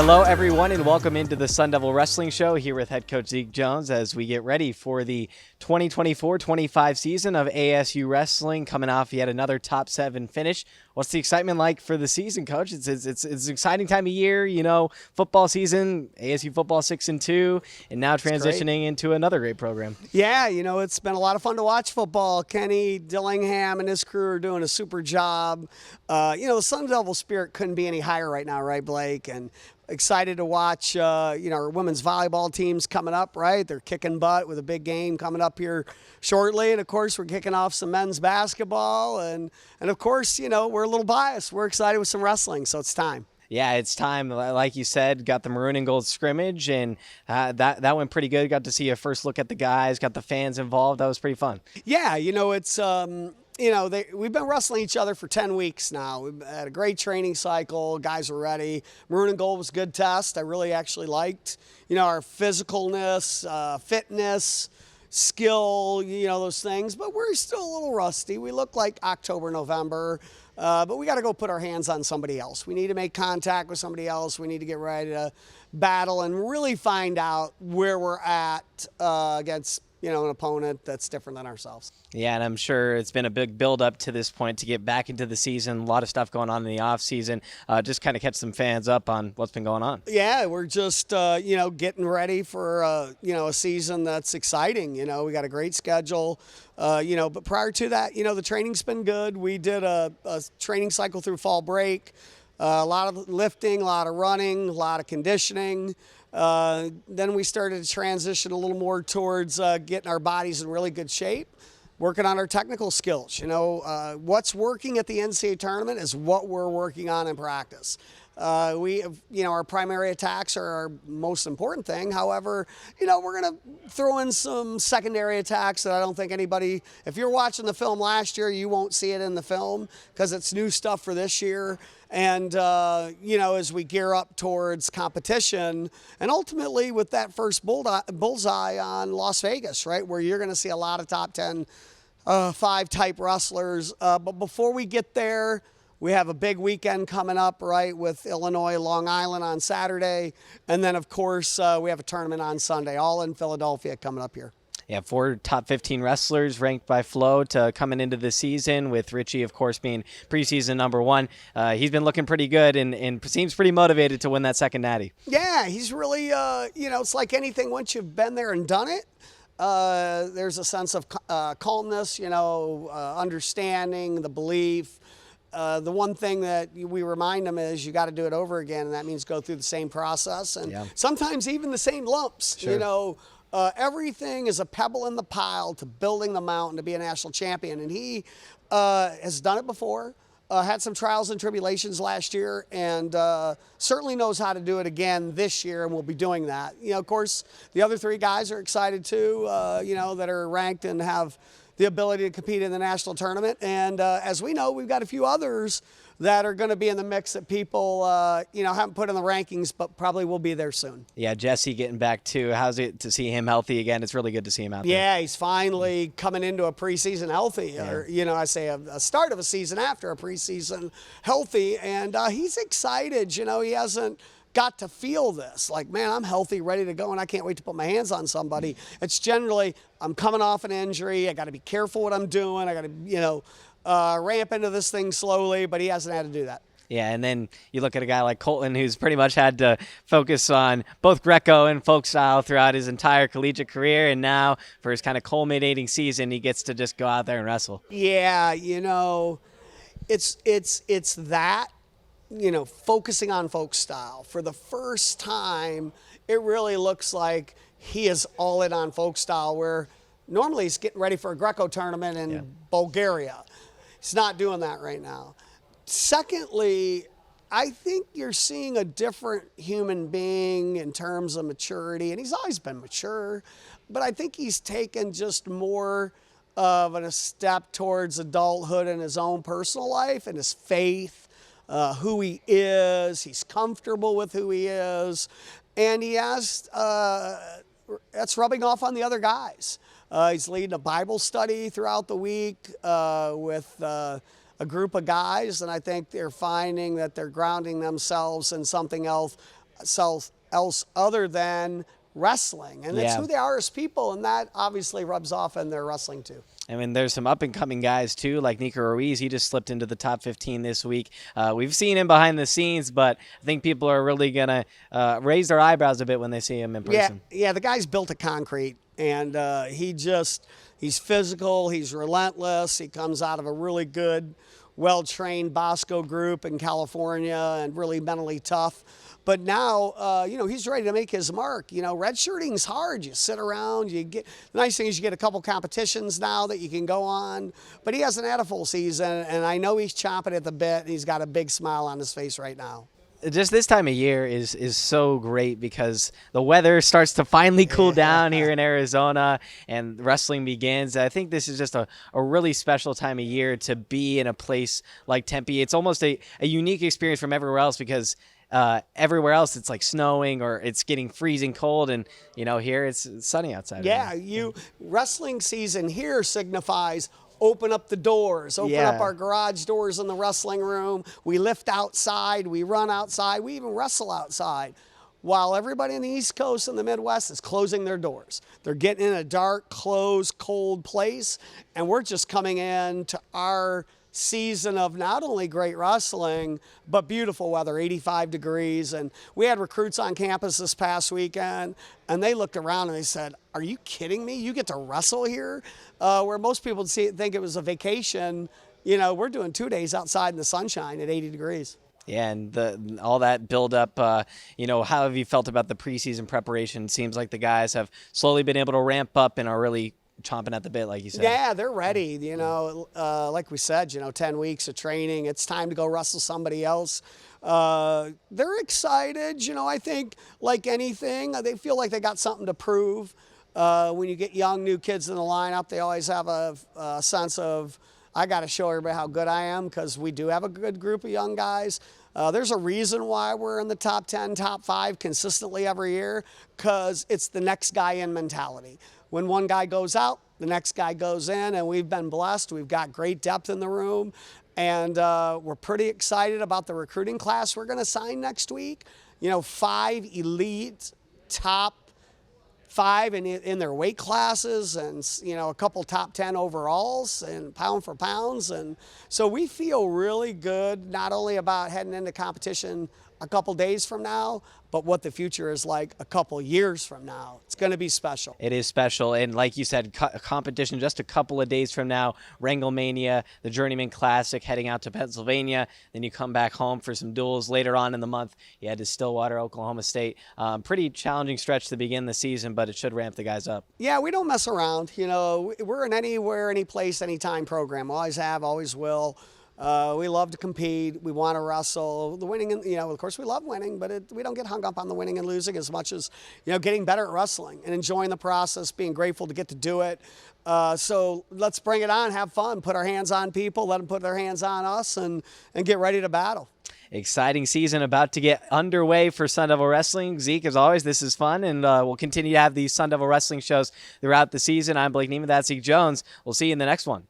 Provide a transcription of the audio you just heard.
Hello, everyone, and welcome into the Sun Devil Wrestling Show here with head coach Zeke Jones as we get ready for the 2024-25 season of ASU Wrestling, coming off yet another top 7 finish. What's the excitement like for the season, Coach? It's an exciting time of year, you know, football season, ASU football 6-2, and now transitioning into another great program. Yeah, you know, it's been a lot of fun to watch football. Kenny Dillingham and his crew are doing a super job. The Sun Devil spirit couldn't be any higher right now, right, Blake? And excited to watch, our women's volleyball teams coming up, right? They're kicking butt with a big game coming up here shortly. And, of course, we're kicking off some men's basketball. And of course, we're a little biased. We're excited with some wrestling, so it's time. Yeah, it's time. Like you said, got the maroon and gold scrimmage, and that went pretty good. Got to see a first look at the guys, got the fans involved. That was pretty fun. Yeah, it's we've been wrestling each other for 10 weeks now. We've had a great training cycle. Guys are ready. Maroon and gold was a good test. I really actually liked, our physicalness, fitness, skill, those things. But we're still a little rusty. We look like October, November. But we got to go put our hands on somebody else. We need to make contact with somebody else. We need to get ready to battle and really find out where we're at against, an opponent that's different than ourselves. Yeah, and I'm sure it's been a big build-up to this point to get back into the season. A lot of stuff going on in the off-season. Just kind of catch some fans up on what's been going on. Yeah, we're just, getting ready for, a season that's exciting. We got a great schedule. But prior to that, the training's been good. We did a training cycle through fall break. A lot of lifting, a lot of running, a lot of conditioning. Then we started to transition a little more towards getting our bodies in really good shape, working on our technical skills. What's working at the NCAA tournament is what we're working on in practice. Our primary attacks are our most important thing. However, we're going to throw in some secondary attacks that I don't think anybody, if you're watching the film last year, you won't see it in the film because it's new stuff for this year. And, as we gear up towards competition and ultimately with that first bullseye on Las Vegas, right, where you're going to see a lot of top 10, 5 type wrestlers. But before we get there, we have a big weekend coming up, right, with Illinois, Long Island on Saturday. And then, of course, we have a tournament on Sunday, all in Philadelphia coming up here. Yeah, 4 top 15 wrestlers ranked by Flo coming into the season, with Richie, of course, being preseason number 1. He's been looking pretty good and seems pretty motivated to win that second natty. Yeah, he's really, it's like anything. Once you've been there and done it, there's a sense of calmness, understanding, the belief. The one thing that we remind them is you got to do it over again, and that means go through the same process and sometimes even the same lumps. Sure. Everything is a pebble in the pile to building the mountain to be a national champion, and he has done it before. Had some trials and tribulations last year, and certainly knows how to do it again this year, and we'll be doing that. Of course, the other 3 guys are excited too, that are ranked and have the ability to compete in the national tournament. And as we know, we've got a few others that are going to be in the mix that people, haven't put in the rankings, but probably will be there soon. Yeah, Jesse getting back too. How's it to see him healthy again? It's really good to see him out there. Yeah, he's finally coming into a preseason healthy, or, I say a start of a season after a preseason healthy. And he's excited. He hasn't got to feel this. Like, man, I'm healthy, ready to go, and I can't wait to put my hands on somebody. It's generally, I'm coming off an injury. I got to be careful what I'm doing. I got to, ramp into this thing slowly, but he hasn't had to do that. Yeah, and then you look at a guy like Colton, who's pretty much had to focus on both Greco and folk style throughout his entire collegiate career, and now for his kind of culminating season, he gets to just go out there and wrestle. Yeah, it's that, focusing on folk style. For the first time, it really looks like he is all in on folk style, where normally he's getting ready for a Greco tournament in Bulgaria. He's not doing that right now. Secondly, I think you're seeing a different human being in terms of maturity, and he's always been mature, but I think he's taken just more of a step towards adulthood in his own personal life and his faith, who he is. He's comfortable with who he is, and he has, that's rubbing off on the other guys. He's leading a Bible study throughout the week with a group of guys, and I think they're finding that they're grounding themselves in something else else other than wrestling, and it's Yeah. who they are as people, and that obviously rubs off in their wrestling too. I mean, there's some up-and-coming guys, too, like Nico Ruiz. He just slipped into the top 15 this week. We've seen him behind the scenes, but I think people are really going to raise their eyebrows a bit when they see him in person. Yeah, the guy's built of concrete, and he's physical, he's relentless, he comes out of a really good, well-trained Bosco group in California and really mentally tough. But now, he's ready to make his mark. Redshirting's hard. You sit around. The nice thing is you get a couple competitions now that you can go on. But he hasn't had a full season, and I know he's chomping at the bit, and he's got a big smile on his face right now. Just this time of year is so great because the weather starts to finally cool down here in Arizona and wrestling begins. I think this is just a really special time of year to be in a place like Tempe. It's almost a unique experience from everywhere else because everywhere else it's like snowing or it's getting freezing cold, and here it's sunny outside. Yeah, wrestling season here signifies open up the doors, open up our garage doors in the wrestling room. We lift outside, we run outside, we even wrestle outside. While everybody in the East Coast and the Midwest is closing their doors. They're getting in a dark, closed, cold place, and we're just coming in to our season of not only great wrestling, but beautiful weather, 85 degrees. And we had recruits on campus this past weekend, and they looked around and they said, "Are you kidding me? You get to wrestle here?" Where most people think it was a vacation, we're doing 2 days outside in the sunshine at 80 degrees. Yeah, and all that build up, how have you felt about the preseason preparation? It seems like the guys have slowly been able to ramp up and are really chomping at the bit, like you said. Yeah, they're ready. Like we said, 10 weeks of training. It's time to go wrestle somebody else. They're excited. I think like anything, they feel like they got something to prove. When you get young, new kids in the lineup, they always have a sense of, I got to show everybody how good I am, because we do have a good group of young guys. There's a reason why we're in the top 10, top 5 consistently every year, because it's the next guy in mentality. When one guy goes out, the next guy goes in, and we've been blessed. We've got great depth in the room, and we're pretty excited about the recruiting class we're going to sign next week. 5 elite top 5 in their weight classes, and a couple top 10 overalls and pound for pounds. And so we feel really good not only about heading into competition a couple days from now, but what the future is like a couple years from now. It's going to be special. It is special. And like you said, competition just a couple of days from now, Wranglemania, the Journeyman Classic, heading out to Pennsylvania. Then you come back home for some duels later on in the month. You head to Stillwater, Oklahoma State. Pretty challenging stretch to begin the season, but it should ramp the guys up. Yeah, we don't mess around. We're an anywhere, any place, anytime program. Always have, always will. We love to compete. We want to wrestle. The winning, of course, we love winning, but we don't get hung up on the winning and losing as much as, getting better at wrestling and enjoying the process, being grateful to get to do it. So let's bring it on, have fun, put our hands on people, let them put their hands on us, and get ready to battle. Exciting season about to get underway for Sun Devil Wrestling. Zeke, as always, this is fun, and we'll continue to have these Sun Devil Wrestling shows throughout the season. I'm Blake Niemann. That's Zeke Jones. We'll see you in the next one.